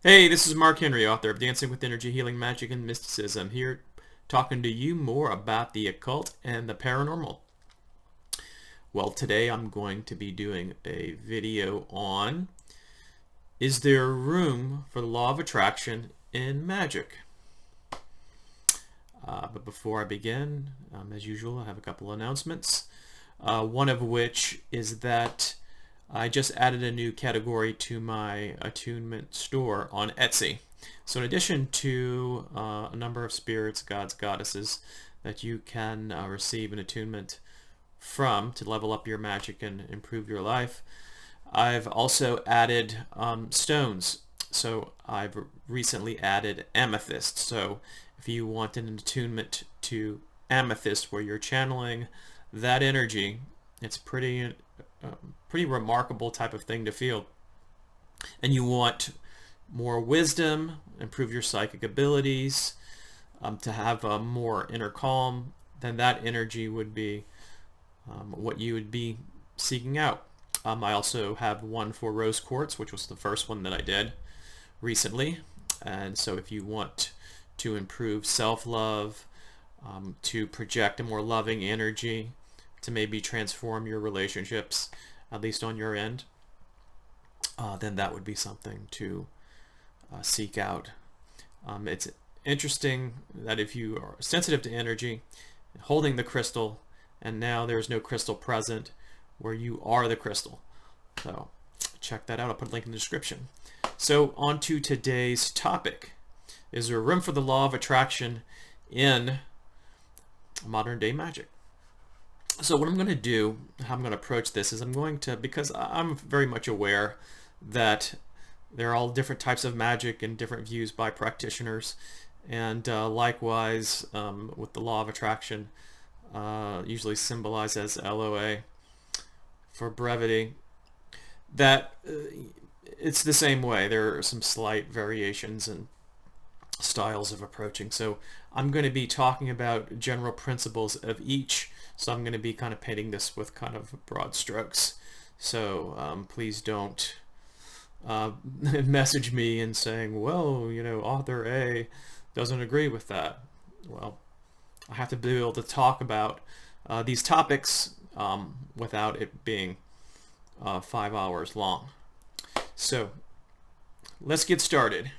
Hey, this is Mark Henry, author of Dancing with Energy, Healing, Magic, and Mysticism, here talking to you more about the occult and the paranormal. Well, today I'm going to be doing a video on, is there room for the law of attraction in magic? But before I begin, as usual, I have a couple announcements. One of which is that I just added a new category to my attunement store on Etsy. So in addition to a number of spirits, gods, goddesses that you can receive an attunement from to level up your magic and improve your life, I've also added stones. So I've recently added amethyst. So if you want an attunement to amethyst where you're channeling that energy, it's pretty remarkable type of thing to feel. And you want more wisdom, improve your psychic abilities, to have a more inner calm, then that energy would be what you would be seeking out. I also have one for rose quartz, which was the first one that I did recently. And so if you want to improve self-love, to project a more loving energy, to maybe transform your relationships, at least on your end, then that would be something to seek out. It's interesting that if you are sensitive to energy, holding the crystal, and now there's no crystal present where you are the crystal. So check that out. I'll put a link in the description. So on to today's topic. Is there room for the law of attraction in modern day magic? So what I'm going to do, how I'm going to approach this is because I'm very much aware that there are all different types of magic and different views by practitioners. And likewise, with the law of attraction, usually symbolized as LOA for brevity, that it's the same way. There are some slight variations and styles of approaching. So I'm going to be talking about general principles of each. So I'm going to be kind of painting this with kind of broad strokes. So please don't message me and saying, well, author A doesn't agree with that. Well, I have to be able to talk about these topics without it being 5 hours long. So let's get started.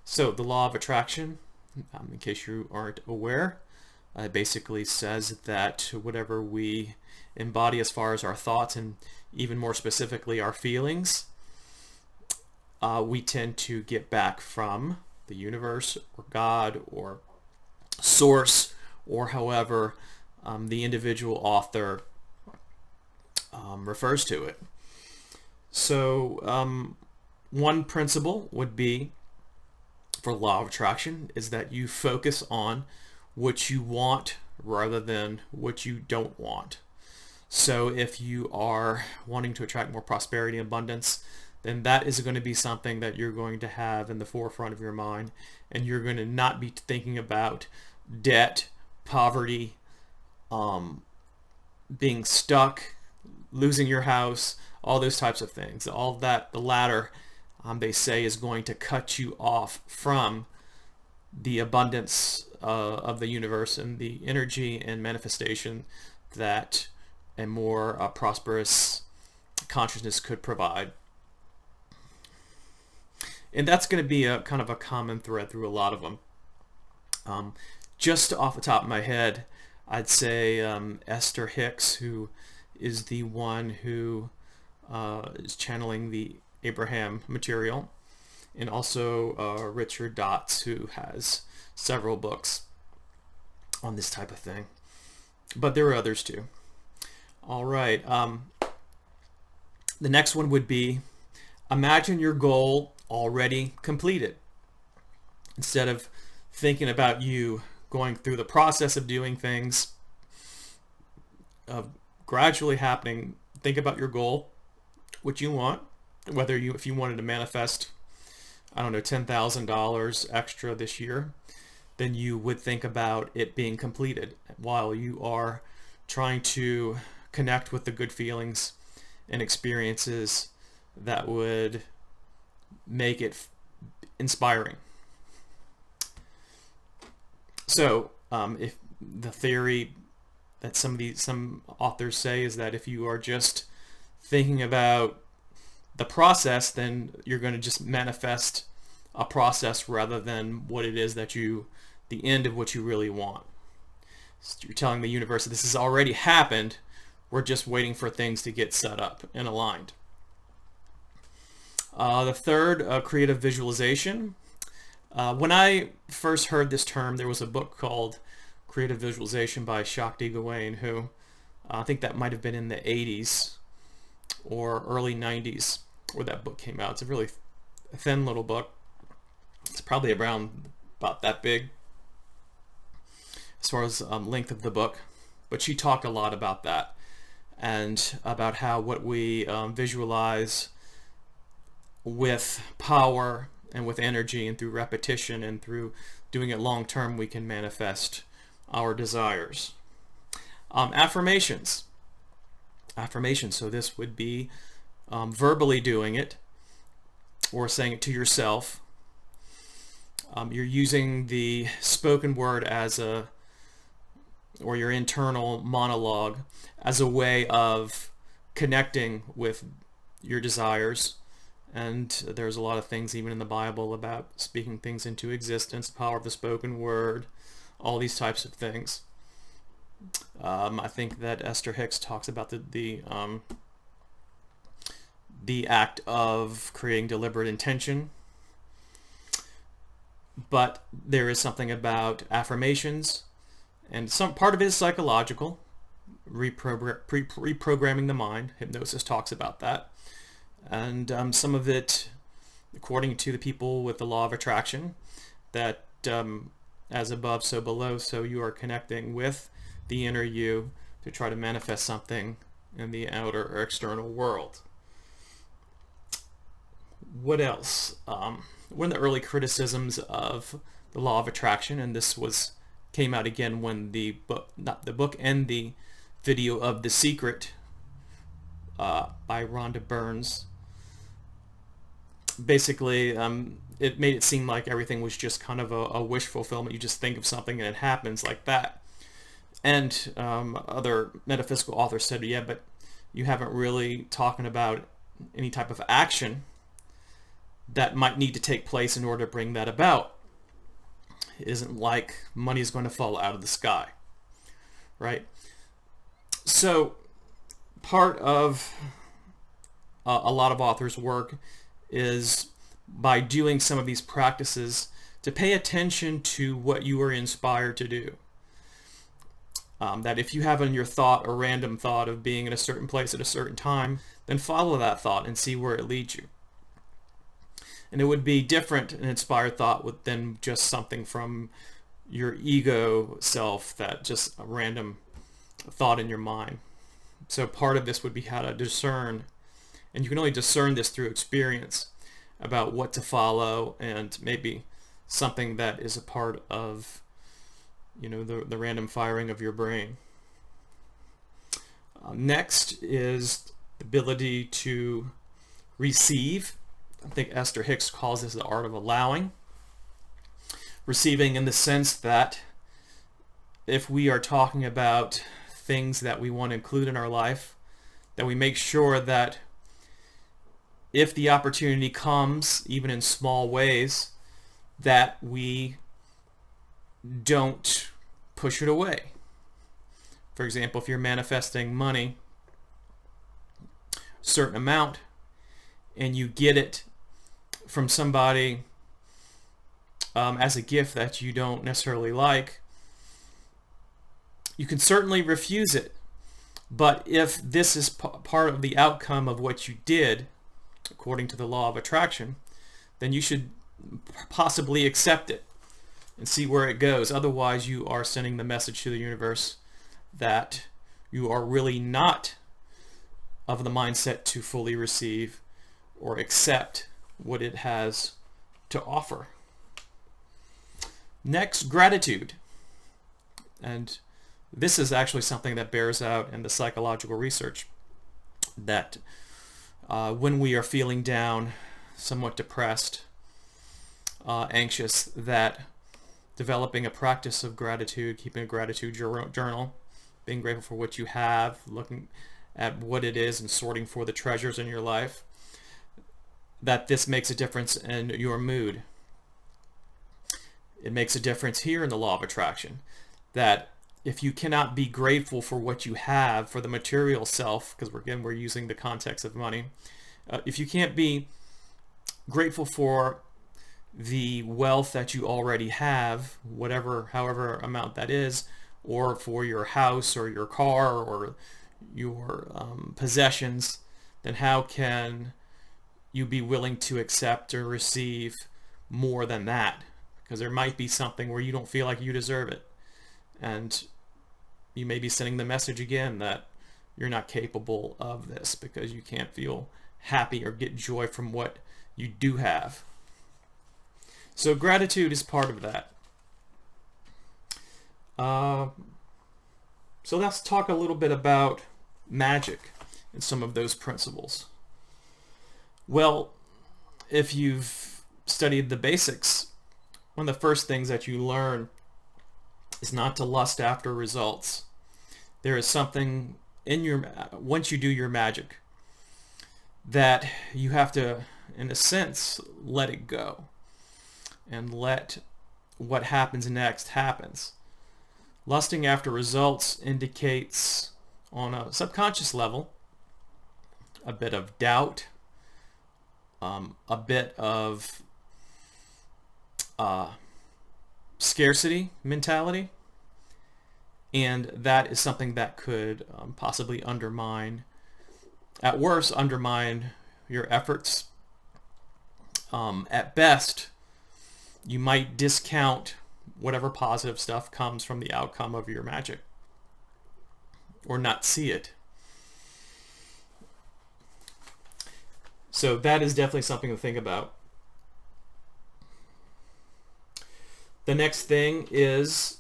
So the law of attraction, in case you aren't aware, basically says that whatever we embody as far as our thoughts and even more specifically our feelings, we tend to get back from the universe or God or source or however the individual author refers to it. So one principle would be for law of attraction is that you focus on what you want rather than what you don't want. So if you are wanting to attract more prosperity and abundance, then that is going to be something that you're going to have in the forefront of your mind, and you're going to not be thinking about debt, poverty, being stuck, losing your house, all those types of things. All that, the latter, they say, is going to cut you off from the abundance of the universe and the energy and manifestation that a more prosperous consciousness could provide. And that's going to be a kind of a common thread through a lot of them. Just off the top of my head, I'd say Esther Hicks, who is the one who is channeling the Abraham material, and also Richard Dotz, who has several books on this type of thing. But there are others too. All right. The next one would be, imagine your goal already completed. Instead of thinking about you going through the process of doing things, of gradually happening, think about your goal, what you want, if you wanted to manifest, I don't know, $10,000 extra this year, then you would think about it being completed while you are trying to connect with the good feelings and experiences that would make it inspiring. So if the theory that some authors say is that if you are just thinking about the process, then you're going to just manifest a process rather than what it is that the end of what you really want. So you're telling the universe that this has already happened, we're just waiting for things to get set up and aligned. The third, creative visualization. When I first heard this term, there was a book called Creative Visualization by Shakti Gawain, who I think that might have been in the 80s or early 90s where that book came out. It's a really thin little book. It's probably around about that big as far as length of the book, but she talked a lot about that and about how what we visualize with power and with energy and through repetition and through doing it long term, we can manifest our desires. Affirmations. So this would be verbally doing it or saying it to yourself. You're using the spoken word or your internal monologue as a way of connecting with your desires. And there's a lot of things even in the Bible about speaking things into existence, the power of the spoken word, all these types of things. I think that Esther Hicks talks about the act of creating deliberate intention. But there is something about affirmations, and some part of it is psychological, reprogramming the mind. Hypnosis talks about that. And some of it, according to the people with the law of attraction, that as above, so below, so you are connecting with the inner you to try to manifest something in the outer or external world. What else? One of the early criticisms of the law of attraction, and this came out again when the book and the video of The Secret by Rhonda Burns. Basically, it made it seem like everything was just kind of a wish fulfillment. You just think of something and it happens like that. And other metaphysical authors said, yeah, but you haven't really talking about any type of action that might need to take place in order to bring that about. It isn't like money is going to fall out of the sky, right? So part of a lot of authors' work is by doing some of these practices to pay attention to what you are inspired to do. That if you have in your thought a random thought of being in a certain place at a certain time, then follow that thought and see where it leads you. And it would be different, an inspired thought, than just something from your ego self, that just a random thought in your mind. So part of this would be how to discern, and you can only discern this through experience, about what to follow and maybe something that is a part of, the random firing of your brain. Next is the ability to receive. I think Esther Hicks calls this the art of allowing. Receiving in the sense that if we are talking about things that we want to include in our life, that we make sure that if the opportunity comes, even in small ways, that we don't push it away. For example, if you're manifesting money, a certain amount, and you get it from somebody as a gift that you don't necessarily like, you can certainly refuse it. But if this is part of the outcome of what you did, according to the law of attraction, then you should possibly accept it and see where it goes. Otherwise, you are sending the message to the universe that you are really not of the mindset to fully receive or accept what it has to offer. Next, gratitude. And this is actually something that bears out in the psychological research, that when we are feeling down, somewhat depressed, anxious, that developing a practice of gratitude, keeping a gratitude journal, being grateful for what you have, looking at what it is and sorting for the treasures in your life, that this makes a difference in your mood. It makes a difference here in the law of attraction, that if you cannot be grateful for what you have, for the material self, because we're using the context of money, if you can't be grateful for the wealth that you already have, however amount that is, or for your house or your car or your possessions, then how can you be willing to accept or receive more than that? Because there might be something where you don't feel like you deserve it, and you may be sending the message again that you're not capable of this because you can't feel happy or get joy from what you do have. So gratitude is part of that. So let's talk a little bit about magic and some of those principles. Well, if you've studied the basics, one of the first things that you learn is not to lust after results. There is something in once you do your magic, that you have to, in a sense, let it go and let what happens next happens. Lusting after results indicates, on a subconscious level, a bit of doubt, a bit of scarcity mentality, and that is something that could possibly undermine, at worst, undermine your efforts. At best, you might discount whatever positive stuff comes from the outcome of your magic, or not see it. So that is definitely something to think about. The next thing is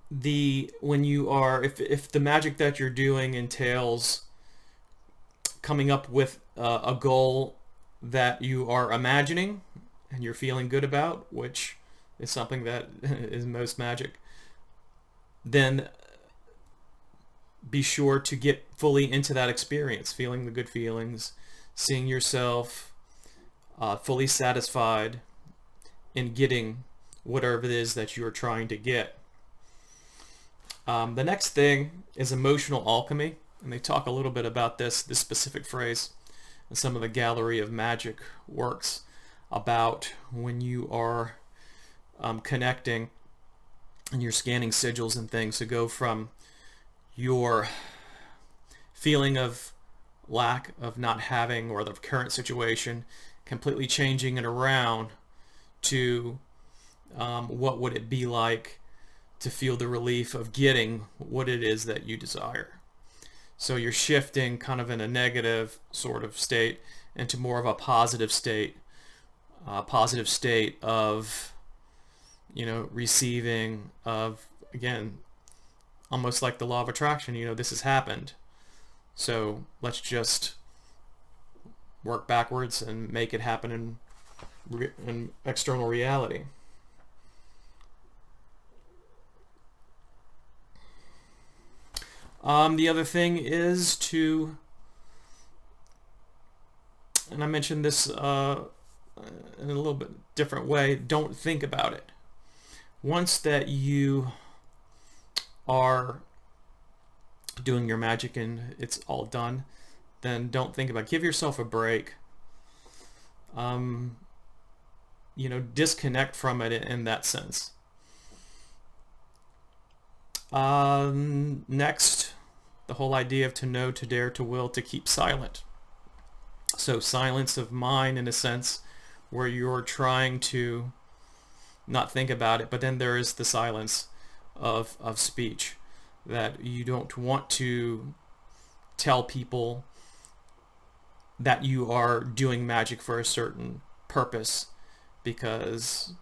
if the magic that you're doing entails coming up with a goal that you are imagining and you're feeling good about, which is something that is most magic, then be sure to get fully into that experience, feeling the good feelings, seeing yourself fully satisfied in getting whatever it is that you're trying to get. The next thing is emotional alchemy, and they talk a little bit about this specific phrase in some of the Gallery of Magic works, about when you are connecting and you're scanning sigils and things to go from your feeling of lack, of not having, or the current situation, completely changing it around to what would it be like to feel the relief of getting what it is that you desire. So you're shifting kind of in a negative sort of state into more of a positive state of, receiving, of, again, almost like the law of attraction, this has happened. So let's just work backwards and make it happen in external reality. The other thing is to, and I mentioned this in a little bit different way, don't think about it. Once that you are doing your magic and it's all done, then don't think about it. Give yourself a break. Disconnect from it in that sense. Next, the whole idea of to know, to dare, to will, to keep silent. So silence of mind, in a sense, where you're trying to not think about it, but then there is the silence of speech, that you don't want to tell people that you are doing magic for a certain purpose, because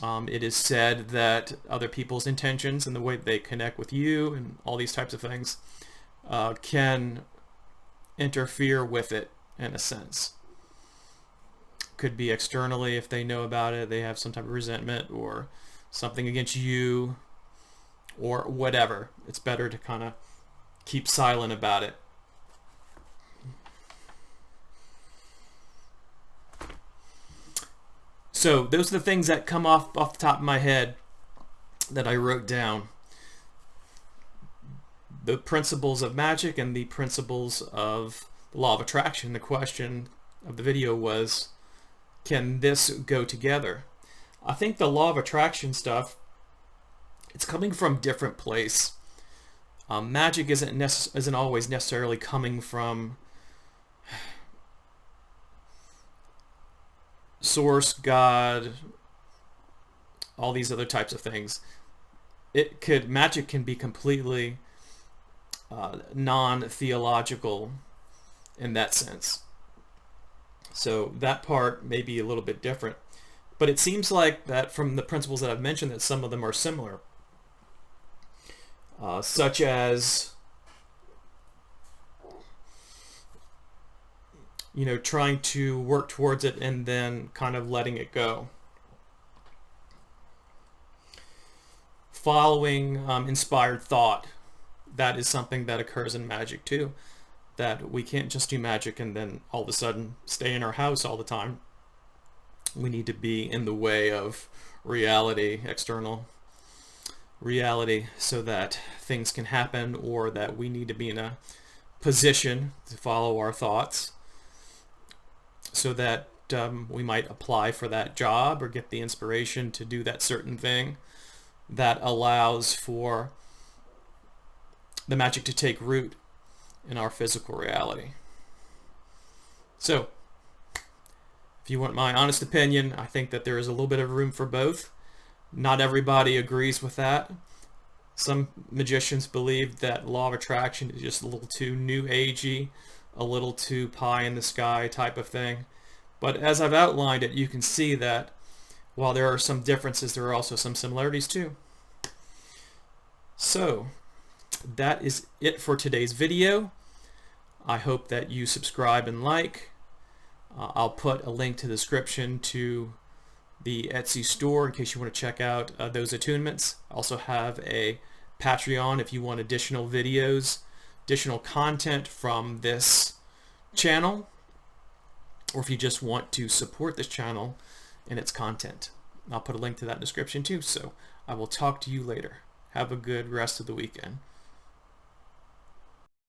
it is said that other people's intentions and the way they connect with you and all these types of things can interfere with it in a sense. Could be externally, if they know about it, they have some type of resentment or something against you or whatever. It's better to kind of keep silent about it. So those are the things that come off the top of my head that I wrote down. The principles of magic and the principles of the law of attraction. The question of the video was, can this go together? I think the law of attraction stuff, it's coming from a different place. Magic isn't always necessarily coming from source, God, all these other types of things. Magic can be completely non-theological in that sense. So that part may be a little bit different. But it seems like that from the principles that I've mentioned that some of them are similar. Such as, you know, trying to work towards it and then kind of letting it go. Following inspired thought. That is something that occurs in magic too. That we can't just do magic and then all of a sudden stay in our house all the time. We need to be in the way of reality, external reality, so that things can happen, or that we need to be in a position to follow our thoughts so that we might apply for that job or get the inspiration to do that certain thing that allows for the magic to take root in our physical reality. So, if you want my honest opinion, I think that there is a little bit of room for both. Not everybody agrees with that. Some magicians believe that law of attraction is just a little too new agey, a little too pie in the sky type of thing. But as I've outlined it, you can see that while there are some differences, there are also some similarities too. So, that is it for today's video. I hope that you subscribe and like. I'll put a link to the description to the Etsy store in case you want to check out those attunements. I also have a Patreon if you want additional videos, additional content from this channel, or if you just want to support this channel and its content. I'll put a link to that in the description too. So I will talk to you later. Have a good rest of the weekend.